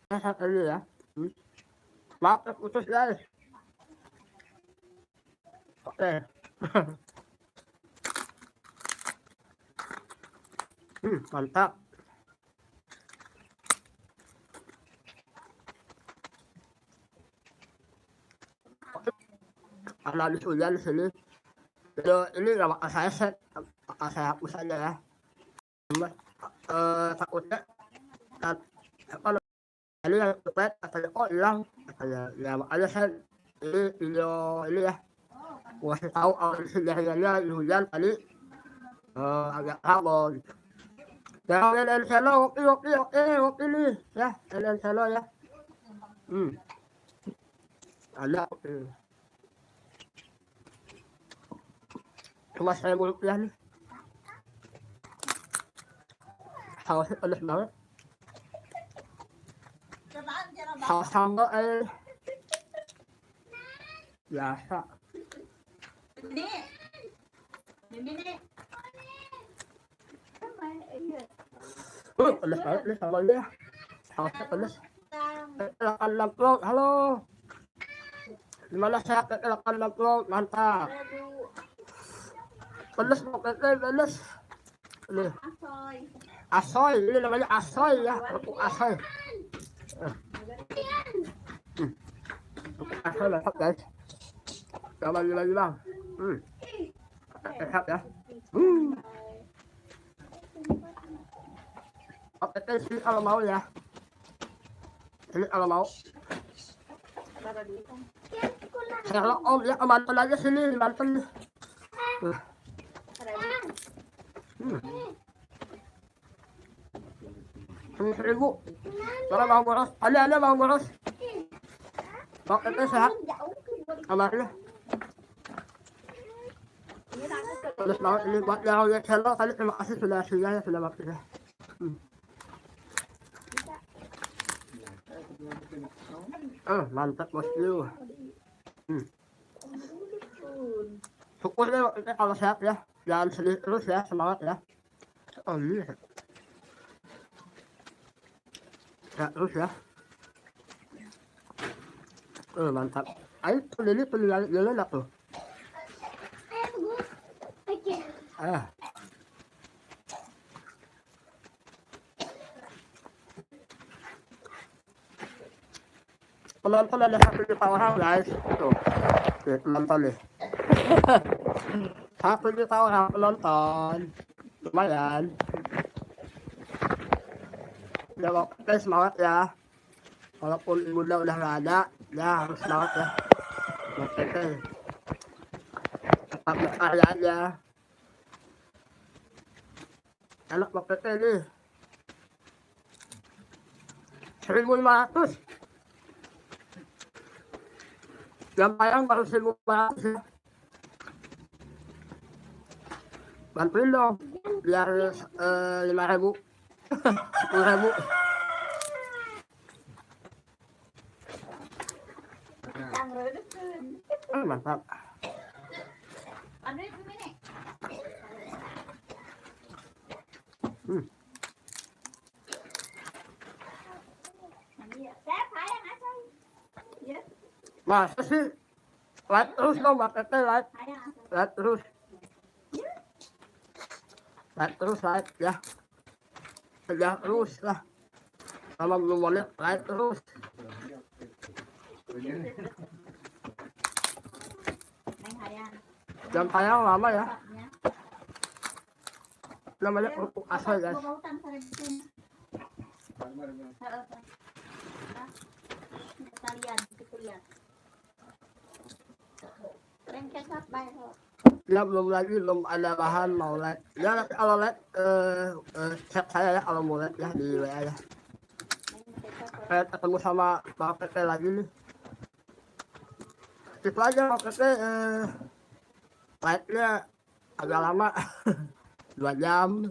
Sehat dulu ya. Maaf putus guys. Oke. Mantap. Karena habis hujan di sini. Video ini nggak bakal saya set, bakal saya hapus aja ya. Cuma takutnya apa ini yang cepet katanya kok hilang, katanya ya makanya saya ini video ini ya gua kasih tahu kalau sejadiannya di hujan tadi agak lama gitu. Yang LN Selo oke nih ya, LN Selo ya. Ada cuma saya belum ya nih. Sausnya pedas banget. Saus sambal biasa. Pedas banget nih sambalnya. Sausnya pedas. Kekelakan lamplok, halo. Gimana sehat kekelakan lamplok, mantap. Pedas mau pedas. Nih. Asoy, ini namanya asoy ya, kerupuk asoy. Kerupuk asoy mantap guys. Coba lagi bang. Sehat ya. Oke, sini kalau mau ya. Ini kalau mau. Kalau om ya ke Banten aja sini, di Banten nih. Seribu. Mana bang boros? Ada bang boros. Oke, sehat. Kabarnya. Terus banget ini buat yang lihat channel tadi, terima kasih sudah sinyalnya sudah maksudnya. Mantap bos you. Syukur deh ini kalau sehat ya, jangan sedih terus ya, semangat ya. Oh iya. Ya terus ya. Mantap. Ayo ini penilaian dulu enak tuh. Penonton ada 1 juta orang guys. Tuh, penonton nih. 1 juta orang penonton. Lumayan. Ya oke, semangat ya. Walaupun ibunda udah nggak ada, ya harus semangat ya. Oke. Tetap berkarya aja. Enak oke nih. 1.500. Yang tayang baru 1.500 ya. Bantuin dong biar 5.000 10.000. Mantap. Masa sih? Like terus dong, Mbak Tete, like terus. Like ya. Kerja terus lah. Kalau belum boleh, like terus. Jam tayang lama ya. Namanya kerupuk asal guys. Ya belum ada bahan mau live. Ya nanti kalau live chat saya ya kalau mau live ya di WA ya. Saya ketemu sama Bang Tete lagi nih. Itu aja Bang Tete live-nya agak lama. 2 jam.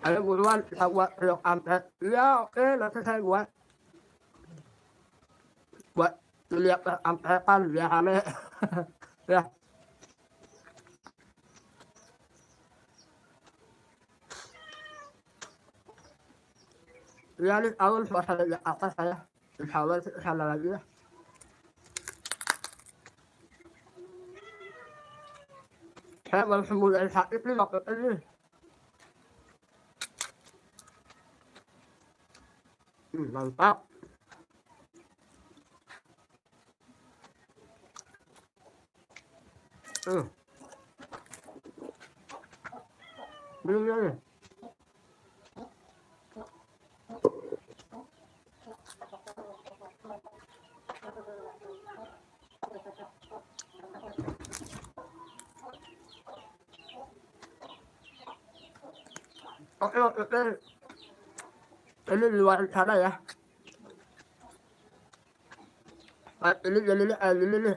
Ayo buruan kita buat vlog kampret. Iya oke, nanti saya buat lihat kampretan biar rame. Ya. Ya nih tahun suasana Jakarta saya. Insya Allah ke sana lagi ya. Saya baru sembuh dari sakit nih waktu ini. Mantap. Belum nih. Oke, ini di luar sana ya. Ini jadi ini nih.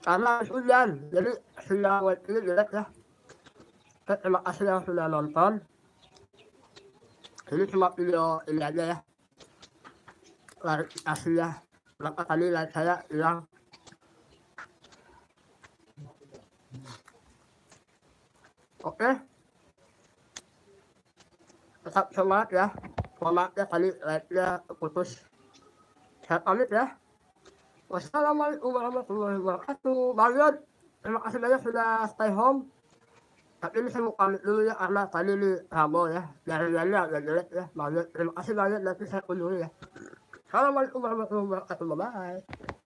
Karena hujan, jadi sinyal ini jelek ya. Terima kasih yang sudah nonton. Ini cuma video ini aja ya. Klarifikasi ya. Berapa kali like saya hilang. Oke. Tetap semangat ya. Mohon maaf ya tadi like-nya putus. Saya pamit ya. Wassalamualaikum warahmatullahi wabarakatuh. Banyak. Terima kasih banyak sudah stay home. Tapi ini saya mau pamit dulu ya karena tadi ini ramo ya. Jaringannya agak jelek ya. Banyak. Terima kasih banyak nanti saya kunjungi ya. Assalamualaikum warahmatullahi wabarakatuh. Bye.